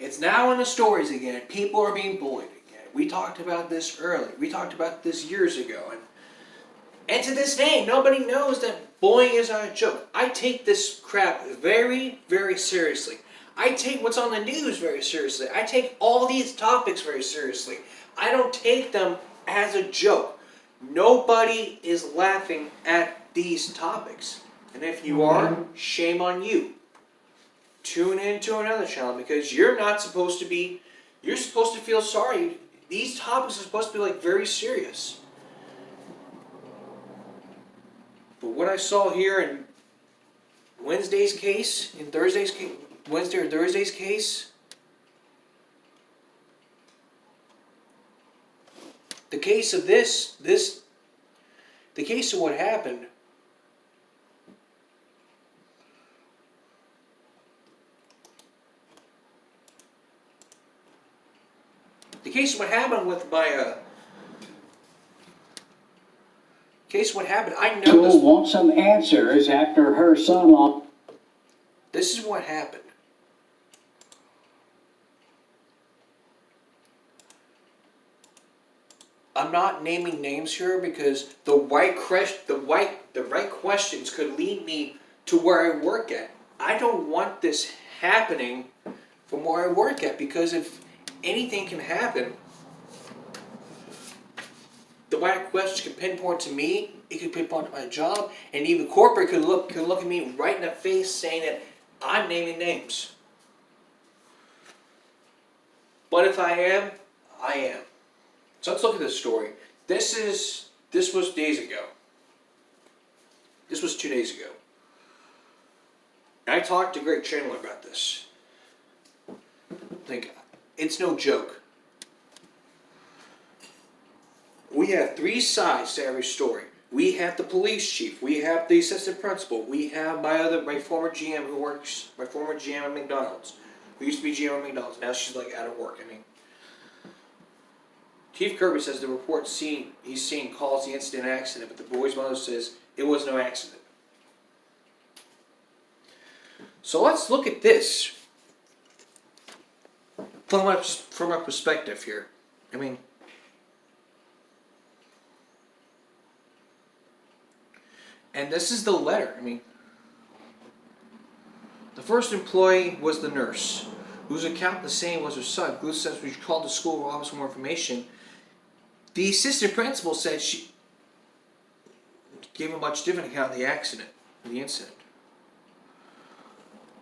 It's now in the stories again. People are being bullied again. We talked about this earlier. We talked about this years ago. And to this day, nobody knows that bullying is not a joke. I take this crap very, very seriously. I take what's on the news very seriously. I take all these topics very seriously. I don't take them as a joke. Nobody is laughing at these topics. And if you are, shame on you. Tune into another channel because you're not supposed to be, you're supposed to feel sorry. These topics are supposed to be like very serious. But what I saw here in Wednesday or Thursday's case, the case of the case of what happened, the case of what happened with my, what happened, I know Jewel wants some answers after her son-in-law. This is what happened. I'm not naming names here because the right questions could lead me to where I work at. I don't want this happening from where I work at because if anything can happen, the right questions can pinpoint to me. It could pinpoint to my job, and even corporate could look at me right in the face saying that I'm naming names. But if I am, I am. So let's look at this story. This was days ago. This was 2 days ago. And I talked to Greg Chandler about this. Like, it's no joke. We have 3 sides to every story. We have the police chief. We have the assistant principal. We have my former GM my former GM at McDonald's. Who used to be GM at McDonald's. Now she's like out of work. I mean, Chief Kirby says the report he's seen calls the incident an accident, but the boy's mother says it was no accident. So let's look at this from a perspective here. I mean, and this is the letter. I mean, the first employee was the nurse, whose account the same was her son. Booth says we called the school office for more information. The assistant principal said she gave a much different account of the accident, the incident.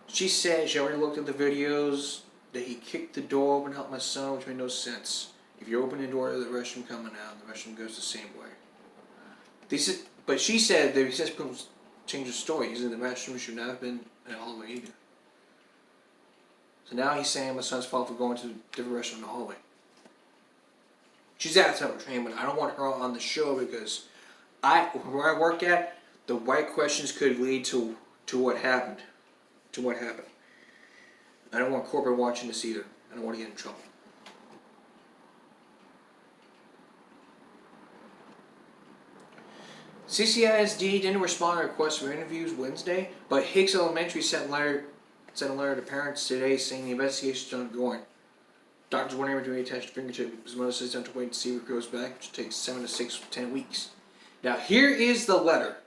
She said she already looked at the videos, that he kicked the door open to help my son, which made no sense. If you open the door to the restroom coming out, the restroom goes the same way. But she said the assistant principal changed the story. He said the restroom should not have been in the hallway either. So now he's saying my son's fault for going to a different restroom in the hallway. She's at a train, but I don't want her on the show because where I work at, the right questions could lead to what happened. I don't want corporate watching this either. I don't want to get in trouble. CCISD didn't respond to requests for interviews Wednesday, but Hicks Elementary sent a letter to parents today saying the investigation is ongoing. Doctors weren't able to attach the fingertip because mother says they have to wait to see what goes back, which takes 7 to 6 to 10 weeks. Now here is the letter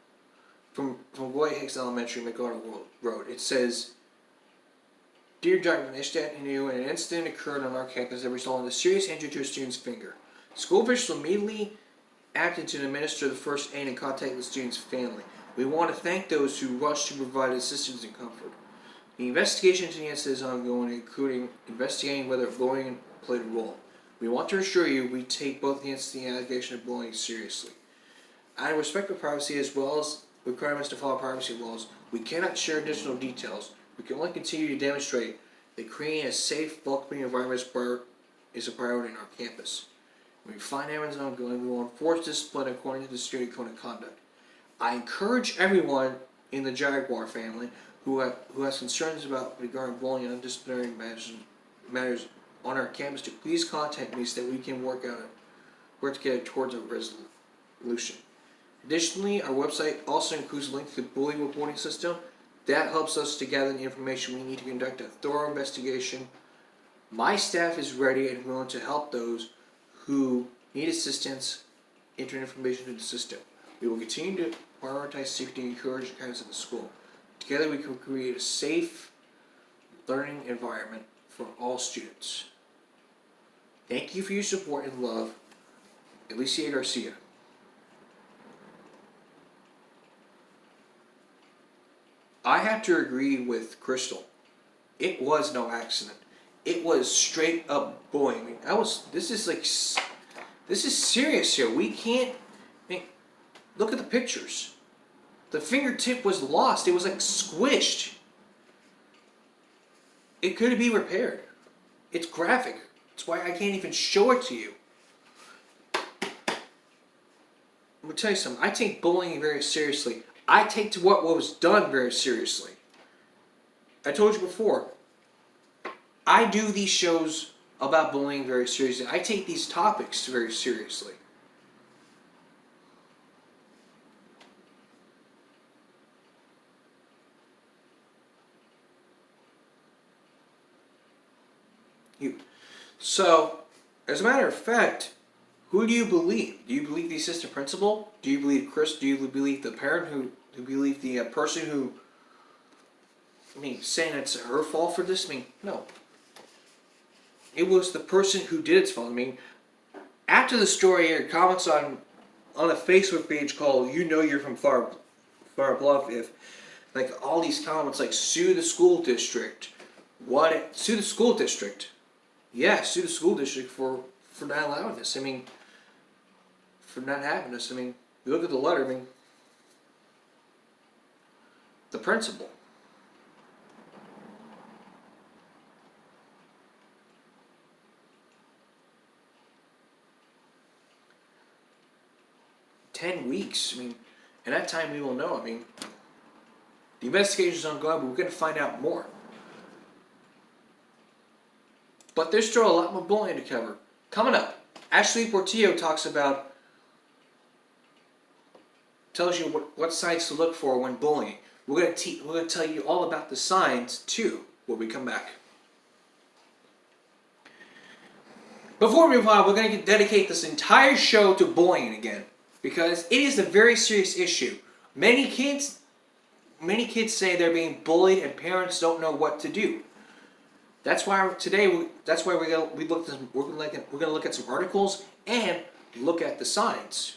from Roy Hicks Elementary, McArdle Road. It says, "Dear Dr. Nishtat and you, an incident occurred on our campus that resulted in a serious injury to a student's finger. School officials immediately acted to administer the first aid and contact the student's family. We want to thank those who rushed to provide assistance and comfort. The investigation into the incident is ongoing, including investigating whether bullying played a role. We want to assure you we take both the incident and the allegation of bullying seriously. Out of respect for privacy as well as requirements to follow privacy laws, we cannot share additional details. We can only continue to demonstrate that creating a safe, welcoming environment is a priority on our campus. When we find evidence ongoing, we will enforce discipline according to the student code of conduct. I encourage everyone in the Jaguar family who has concerns regarding bullying and disciplinary matters on our campus to please contact me so that we can work together towards a resolution. Additionally, our website also includes a link to the bullying reporting system. That helps us to gather the information we need to conduct a thorough investigation My staff is ready and willing to help those who need assistance enter information into the system. We will continue to prioritize safety and encourage guidance in the school. Together we can create a safe learning environment for all students. Thank you for your support and love, Alicia Garcia. I have to agree with Crystal. It was no accident. It was straight up bullying. This is serious here. We can't, look at the pictures. The fingertip was lost. It was like squished. It could be repaired. It's graphic. That's why I can't even show it to you. I'm gonna tell you something. I take bullying very seriously. I take to what was done very seriously. I told you before, I do these shows about bullying very seriously. I take these topics very seriously. So, as a matter of fact, who do you believe? Do you believe the assistant principal? Do you believe Chris? Do you believe the parent? Do you believe the person who, saying it's her fault for this? No. It was the person who did its fault. After the story aired, comments on a Facebook page called "You Know You're from Far Bluff," if all these comments sue the school district. Sue the school district? Yeah, sue the school district for not allowing this. For not having this. You look at the letter. The principal. "10 weeks. In that time we will know. The investigation is ongoing, but we're going to find out more. But there's still a lot more bullying to cover. Coming up, Ashley Portillo tells you what signs to look for when bullying. We're going to tell you all about the signs too when we come back. Before we move on, we're going to dedicate this entire show to bullying again, because it is a very serious issue. Many kids say they're being bullied and parents don't know what to do. That's why today we're going to look at some articles and look at the signs.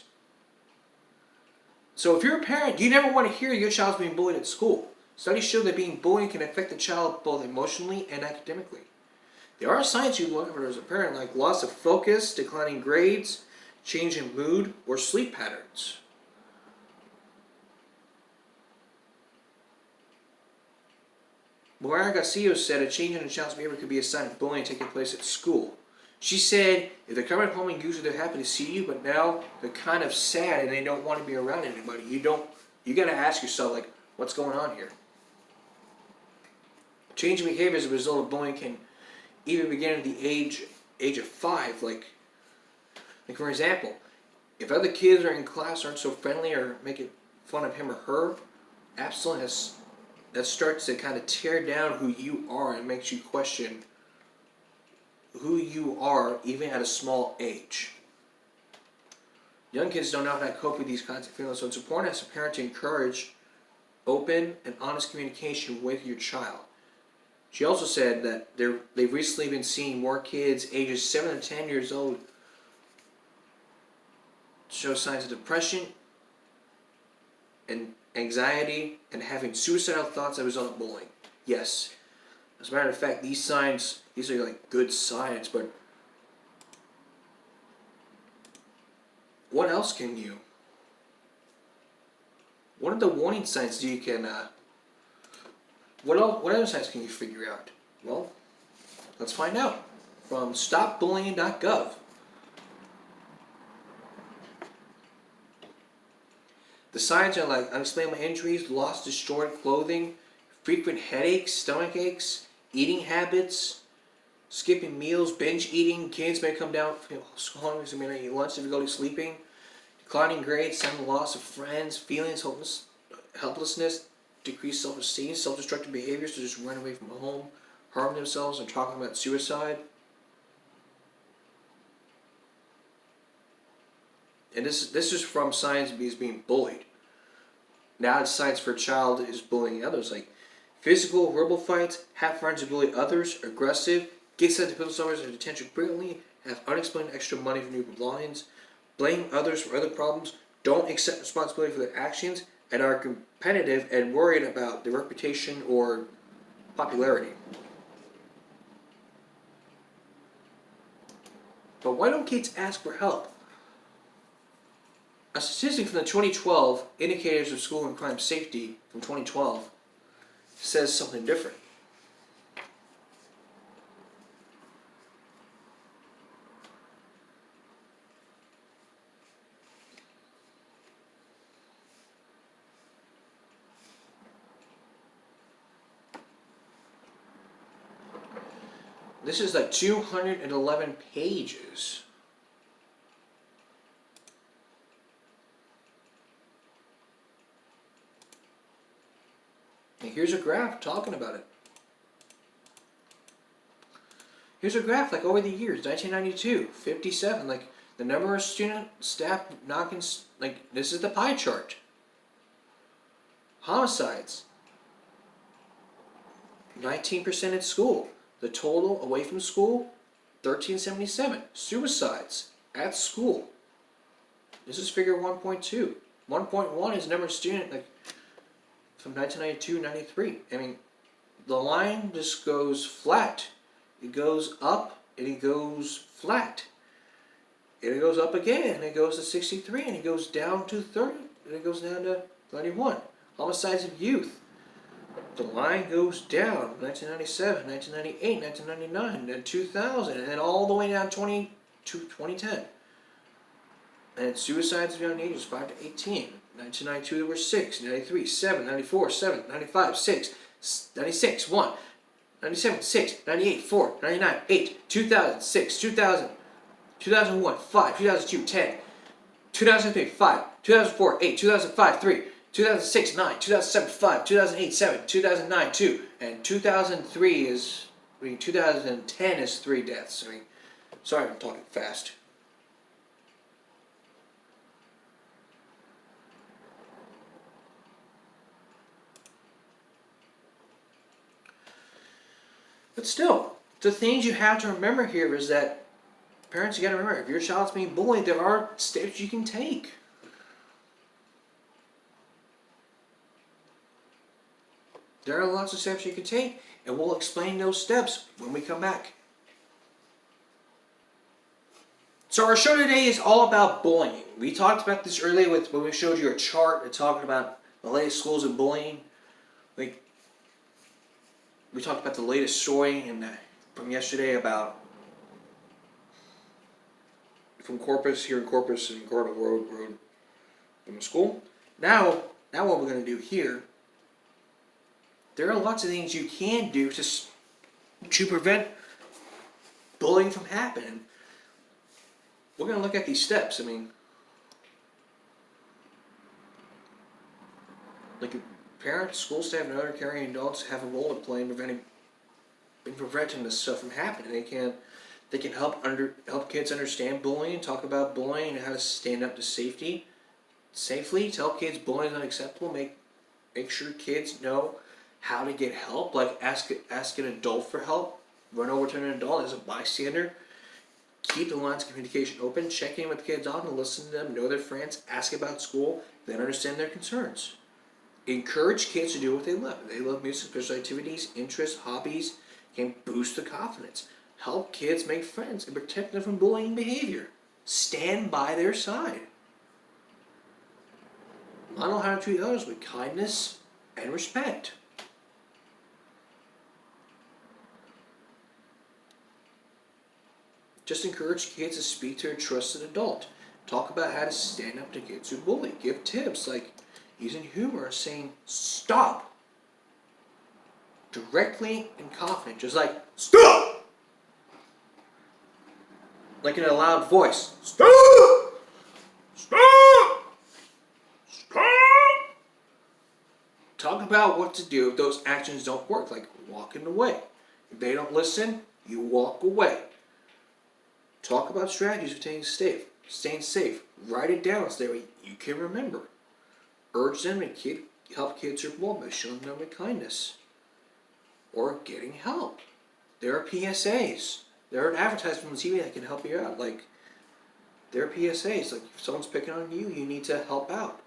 So if you're a parent, you never want to hear your child's being bullied at school. Studies show that being bullied can affect the child both emotionally and academically. There are signs you look for as a parent, like loss of focus, declining grades, change in mood, or sleep patterns. Moira Garcia said a change in a child's behavior could be a sign of bullying taking place at school. She said, if they're coming home and usually they're happy to see you, but now they're kind of sad and they don't want to be around anybody, you got to ask yourself, what's going on here? Change in behavior as a result of bullying can even begin at the age of 5. Like for example, if other kids are in class aren't so friendly or making fun of him or her, absolutely that starts to kind of tear down who you are and makes you question who you are even at a small age. Young kids don't know how to cope with these kinds of feelings, so it's important as a parent to encourage open and honest communication with your child. She also said that they've recently been seeing more kids ages 7 to 10 years old show signs of depression and anxiety and having suicidal thoughts as a result of bullying. Yes. As a matter of fact, these are good signs, but what else what are the warning signs what other signs can you figure out? Well, let's find out from stopbullying.gov. The signs are unexplainable injuries, lost, destroyed clothing, frequent headaches, stomach aches, eating habits, skipping meals, binge eating. Kids may come down hungry, so they may not eat lunch, difficulty sleeping, declining grades, sudden loss of friends, feelings, helplessness, decreased self-esteem, self-destructive behaviors to just run away from home, harming themselves and talking about suicide. And this is from Science Bees being bullied. Now it's Science for a Child is bullying others. Like physical, verbal fights, have friends who bully others, aggressive, get sent to pill stores and detention frequently, have unexplained extra money for new belongings, blame others for other problems, don't accept responsibility for their actions, and are competitive and worried about their reputation or popularity. But why don't kids ask for help? A statistic from the 2012 Indicators of School and Crime Safety from 2012 says something different. This is like 211 pages. And here's a graph talking about it. Here's a graph like over the years, 1992, 57, like the number of student staff knocking, like this is the pie chart. Homicides, 19% at school. The total away from school, 1377. Suicides at school. This is figure 1.2. 1.1 is number of student like from 1992-93. I mean, the line just goes flat. It goes up and it goes flat. And it goes up again and it goes to 63 and it goes down to 30 and it goes down to 31. Homicides of youth. The line goes down 1997, 1998, 1999, then 2000, and then all the way down to 2010. And suicides of young ages 5 to 18. 1992 there were 6, 93, 7, 94, 7, 95, 6, 96, 1, 97, 6, 98, 4, 99, 8, 2000, 6, 2000, 2001, 5, 2002, 10, 2003, 5, 2004, 8, 2005, 3, 2006, 9, 2007, 5, 2008, 7, 2009, 2, and 2003 is, 2010 is 3 deaths. Sorry I'm talking fast. But still, the things you have to remember here is that, parents, you gotta remember, if your child's being bullied, there are steps you can take. There are lots of steps you can take, and we'll explain those steps when we come back. So our show today is all about bullying. We talked about this earlier when we showed you a chart talking about the latest schools of bullying. Like, we talked about the latest story from yesterday about from Corpus, here in Corpus and Gordon Road from the school. Now what we're going to do here, there are lots of things you can do to prevent bullying from happening. We're going to look at these steps. Like parents, school staff, and other caring adults have a role to play in preventing this stuff from happening. They can help kids understand bullying, talk about bullying, and how to stand up to safely. Tell kids bullying is unacceptable. Make sure kids know how to get help. Like ask an adult for help. Run over to an adult as a bystander. Keep the lines of communication open. Check in with kids often, listen to them, know their friends, ask about school, then understand their concerns. Encourage kids to do what they love. If they love music, special activities, interests, hobbies, can boost their confidence. Help kids make friends and protect them from bullying behavior. Stand by their side. Model how to treat others with kindness and respect. Just encourage kids to speak to a trusted adult. Talk about how to stand up to kids who bully. Give tips like using humor, saying stop. Directly and confident, just like stop! Like in a loud voice. Stop! Stop! Stop! Talk about what to do if those actions don't work, like walking away. If they don't listen, you walk away. Talk about strategies for staying safe. Write it down so that way you can remember. Urge them to help kids who are vulnerable by showing them kindness. Or getting help. There are PSAs. There are advertisements on TV that can help you out. Like, there are PSAs. Like, if someone's picking on you, you need to help out.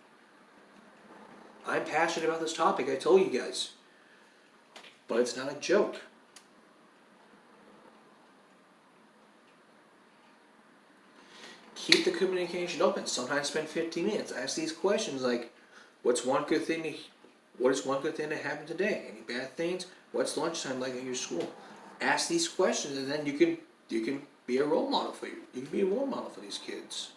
I'm passionate about this topic, I told you guys. But it's not a joke. Keep the communication open. Sometimes spend 15 minutes. Ask these questions like, what is one good thing that happened today? Any bad things? What's lunchtime like at your school? Ask these questions, and then you can be a role model for you. You can be a role model for these kids.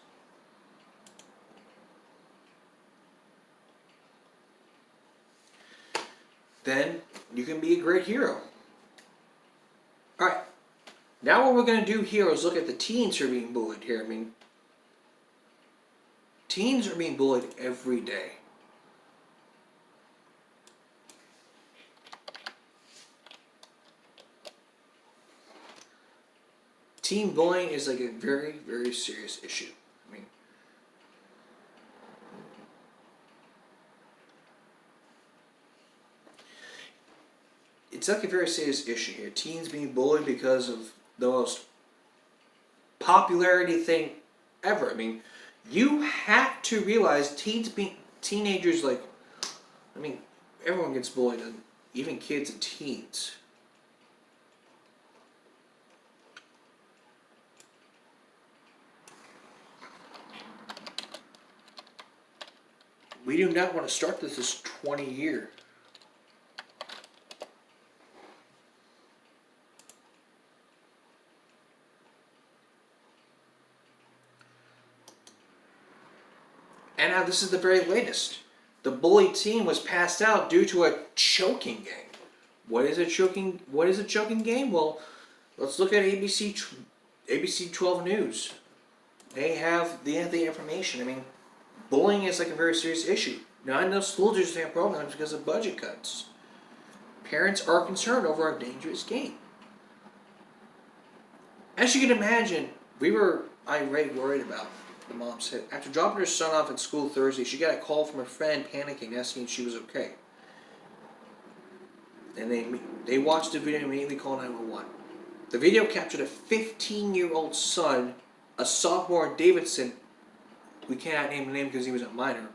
Then you can be a great hero. All right. Now what we're going to do here is look at the teens who are being bullied here. I mean, teens are being bullied every day. Teen bullying is like a very, very serious issue. I mean, it's like a very serious issue here. Teens being bullied because of the most popularity thing ever. I mean, you have to realize teenagers, like, I mean, everyone gets bullied, and even kids and teens. We do not want to start this 20 year. And now this is the very latest. The bullied teen was passed out due to a choking game. What is a choking game? Well, let's look at ABC 12 News. They have the information. I mean, bullying is like a very serious issue. Not enough school districts have programs because of budget cuts. Parents are concerned over a dangerous game. As you can imagine, we were worried about. The mom said, after dropping her son off at school Thursday, she got a call from her friend panicking, asking if she was okay. And they watched the video and immediately called 911. The video captured a 15-year-old son, a sophomore at Davidson, we cannot name the name because he was a minor,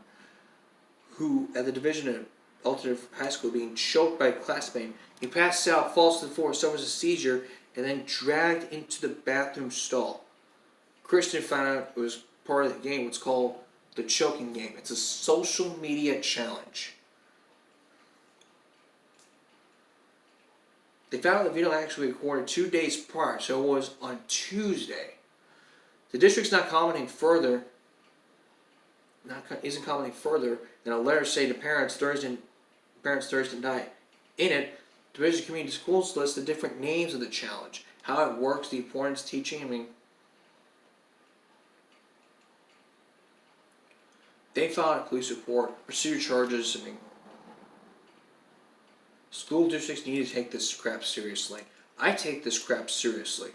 who at the division of Alternative High School being choked by a classmate. He passed out, falls to the floor, suffers a seizure, and then dragged into the bathroom stall. Kristen found out it was part of the game, what's called the choking game. It's a social media challenge. They found out the video actually recorded 2 days prior, so it was on Tuesday. The district's not commenting further. Isn't commenting further than a letter saying to parents Thursday night. In it, Division of Community Schools lists the different names of the challenge, how it works, the importance teaching. I mean, they filed a police report, pursued charges. I mean, school districts need to take this crap seriously. I take this crap seriously.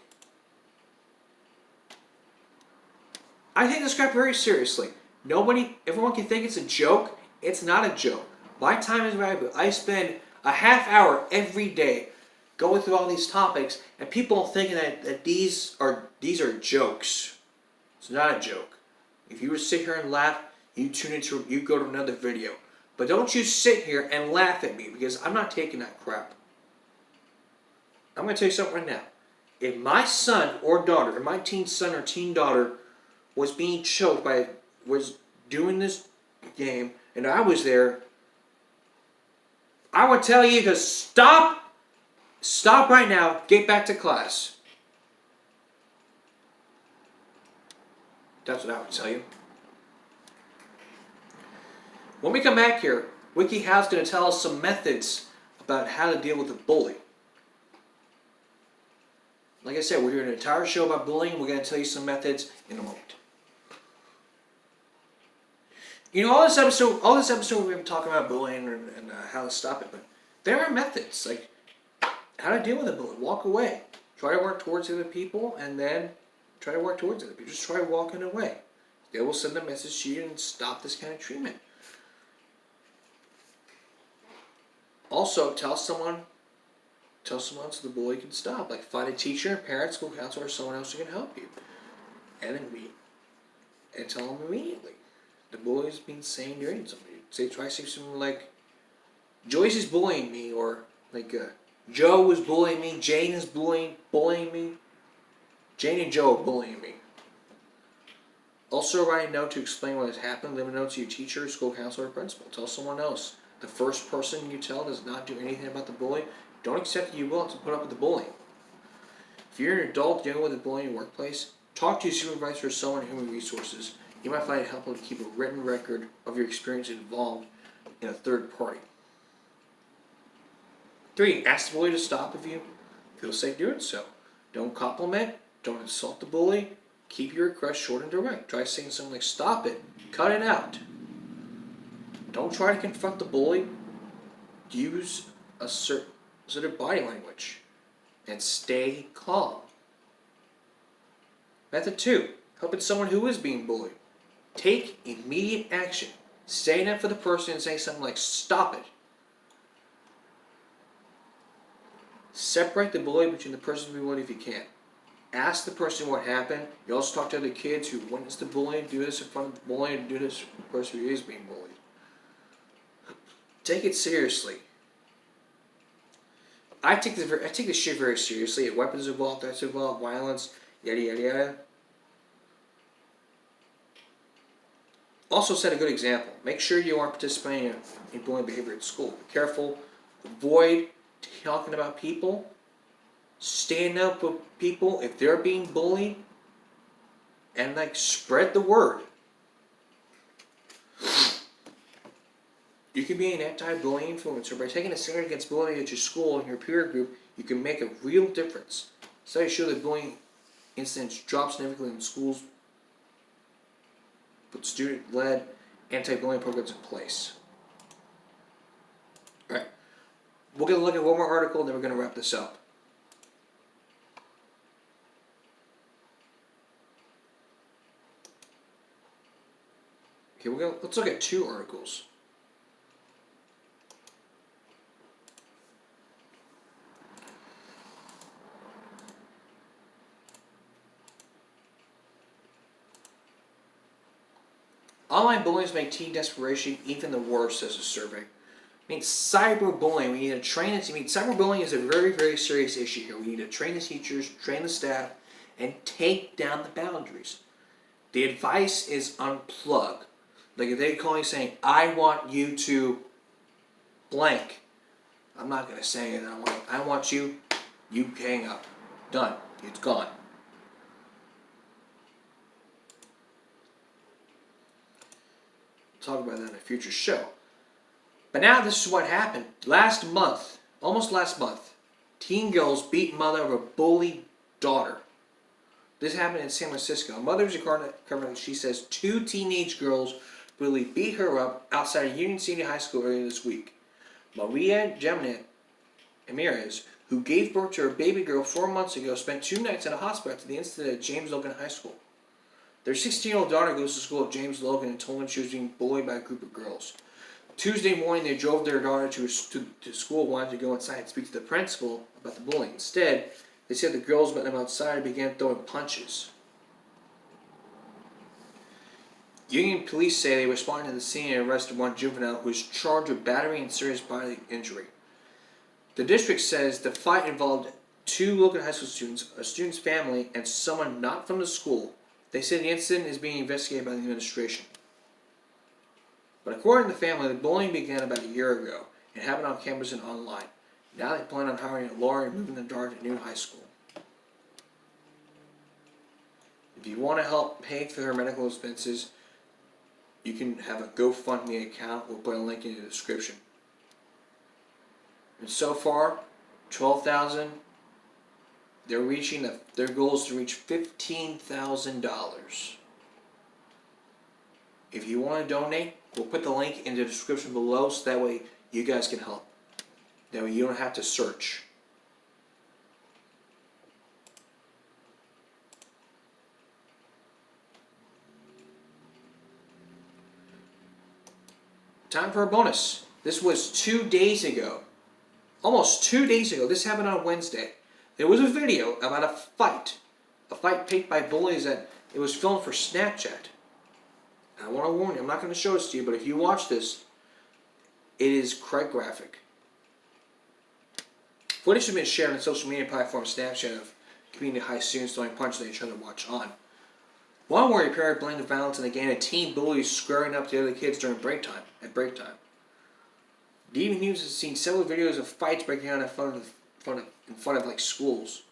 I take this crap very seriously. Everyone can think it's a joke. It's not a joke. My time is valuable. I spend a half hour every day going through all these topics, and people are thinking that these are jokes. It's not a joke. If you were to sit here and laugh, you go to another video. But don't you sit here and laugh at me, because I'm not taking that crap. I'm going to tell you something right now. If my son or daughter, or my teen son or teen daughter was being choked was doing this game, and I was there, I would tell you to stop right now, get back to class. That's what I would tell you. When we come back here, WikiHow's going to tell us some methods about how to deal with a bully. Like I said, we're doing an entire show about bullying. We're going to tell you some methods in a moment. You know, all this episode we've been talking about bullying and how to stop it, but there are methods. Like, how to deal with a bully. Walk away. Try to work towards other people, and then try to work towards other people. Just try walking away. They will send a message to you and stop this kind of treatment. Also, tell someone so the bully can stop. Like, find a teacher, parent, school counselor, or someone else who can help you. And tell them immediately. The bully is being sane doing something. Try saying something like, Joyce is bullying me, or like Joe is bullying me, Jane is bullying me. Jane and Joe are bullying me. Also, write a note to explain what has happened. Leave a note to your teacher, school counselor, or principal. Tell someone else. The first person you tell does not do anything about the bully. Don't accept that you will have to put up with the bullying. If you're an adult dealing with a bullying in your workplace, talk to your supervisor or someone in human resources. You might find it helpful to keep a written record of your experience involved in a third party. 3. Ask the bully to stop if you feel safe doing so. Don't compliment. Don't insult the bully. Keep your request short and direct. Try saying something like, stop it. Cut it out. Don't try to confront the bully. Use a certain body language. And stay calm. Method 2. Helping someone who is being bullied. Take immediate action. Stand up for the person and say something like, stop it. Separate the bully between the person being bullied if you can. Ask the person what happened. You also talk to other kids who witnessed the bullying. Do this in front of the bully, and do this for the person who is being bullied. Take it seriously. I take this shit very seriously. If weapons involved, threats involved, violence, yada yada yada. Also set a good example. Make sure you aren't participating in bullying behavior at school. Be careful. Avoid talking about people. Stand up with people if they're being bullied. And spread the word. You can be an anti-bullying influencer. By taking a stand against bullying at your school and your peer group, you can make a real difference. Studies show that bullying incidents drop significantly in schools. Put student-led anti-bullying programs in place. Alright. We're going to look at one more article and then we're going to wrap this up. Okay, let's look at 2 articles. Online bullies make teen desperation even the worse, says a survey. Cyberbullying, we need to train it. Cyberbullying is a very, very serious issue here. We need to train the teachers, train the staff, and take down the boundaries. The advice is unplug. Like if they call you saying, I want you to blank. I'm not going to say it. I want you hang up. Done. It's gone. Talk about that in a future show. But now this is what happened. Almost last month, teen girls beat mother of a bullied daughter. This happened in San Francisco. A mother was recovering, she says 2 teenage girls really beat her up outside of Union Senior High School earlier this week. Maria Gemnet Ramirez, who gave birth to her baby girl 4 months ago, spent 2 nights in a hospital after the incident at James Logan High School. Their 16-year-old daughter goes to school at James Logan and told them she was being bullied by a group of girls. Tuesday morning, they drove their daughter to school, wanted to go inside and speak to the principal about the bullying. Instead, they said the girls met them outside and began throwing punches. Union police say they responded to the scene and arrested one juvenile who was charged with battery and serious bodily injury. The district says the fight involved 2 local high school students, a student's family, and someone not from the school. They say the incident is being investigated by the administration. But according to the family, the bullying began about a year ago and happened on campus and online. Now they plan on hiring a lawyer and moving the daughter to a new high school. If you want to help pay for her medical expenses, you can have a GoFundMe account. We'll put a link in the description. And so far, 12,000. They're reaching their goal is to reach $15,000. If you want to donate, we'll put the link in the description below so that way you guys can help. That way you don't have to search. time for a bonus. This was 2 days ago. Almost 2 days ago. This happened on Wednesday. There was a video about a fight. A fight picked by bullies that it was filmed for Snapchat. I want to warn you, I'm not going to show this to you, but if you watch this, it is quite graphic. Footage has been shared on social media platform Snapchat of community high students throwing punches at each other watch on. One worried parent blamed the violence on a gang of teen bullies squaring up to other kids during break time. The Evening News has seen several videos of fights breaking out in front of like schools.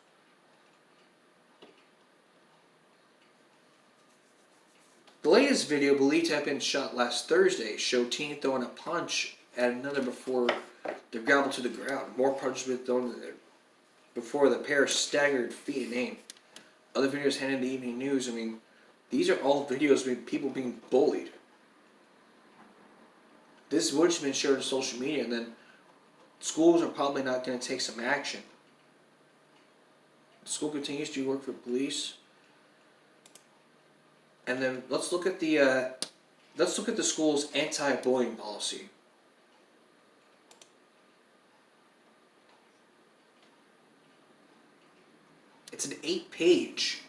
The latest video, believed to have been shot last Thursday, showed teen throwing a punch at another before they're grappled to the ground. More punches were thrown before the pair staggered feet and aim. Other videos handed the Evening News. I mean, these are all videos of people being bullied. This footage has been shared on social media, and then schools are probably not going to take some action. The school continues to work for police. And then let's look at the school's anti-bullying policy. It's an 8-page.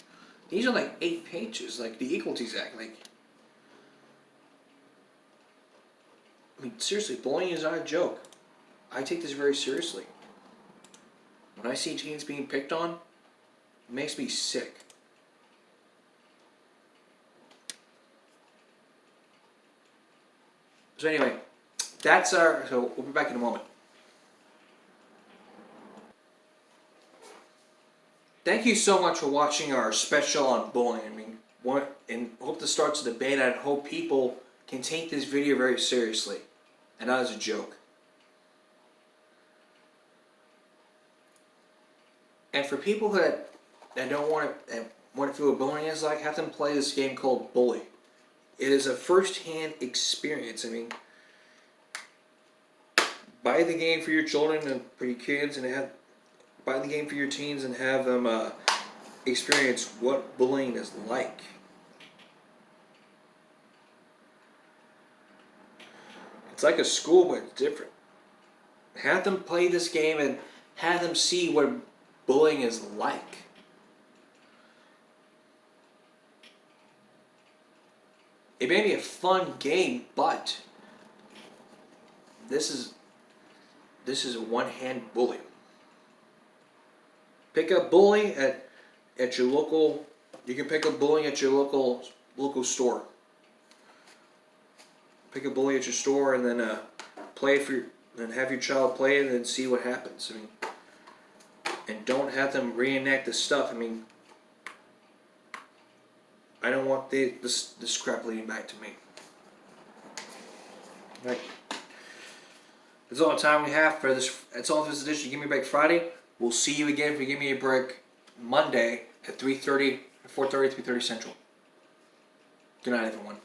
These are like 8 pages, like the Equality Act. Like, I mean, seriously, bullying is not a joke. I take this very seriously. When I see teens being picked on, it makes me sick. So anyway, so we'll be back in a moment. Thank you so much for watching our special on bullying. I mean, and hope this starts a debate. I hope people can take this video very seriously, and not as a joke. And for people that don't want to feel what bullying is like, have them play this game called Bully. It is a first-hand experience. I mean, buy the game for your children and for your kids, and buy the game for your teens and have them experience what bullying is like. It's like a school, but it's different. Have them play this game and have them see what bullying is like. It may be a fun game, but this is a one-hand bully. Pick up bully at your local. You can pick up bullying at your local store. Pick a bully at your store and then play and have your child play it and then see what happens. I mean, and don't have them reenact this stuff. I mean, I don't want this crap leading back to me. Right. That's all the time we have for this. That's all for this edition of Give Me a Break Friday. We'll see you again if you give me a break Monday at 3:30, 4:30, 3:30 Central. Good night, everyone.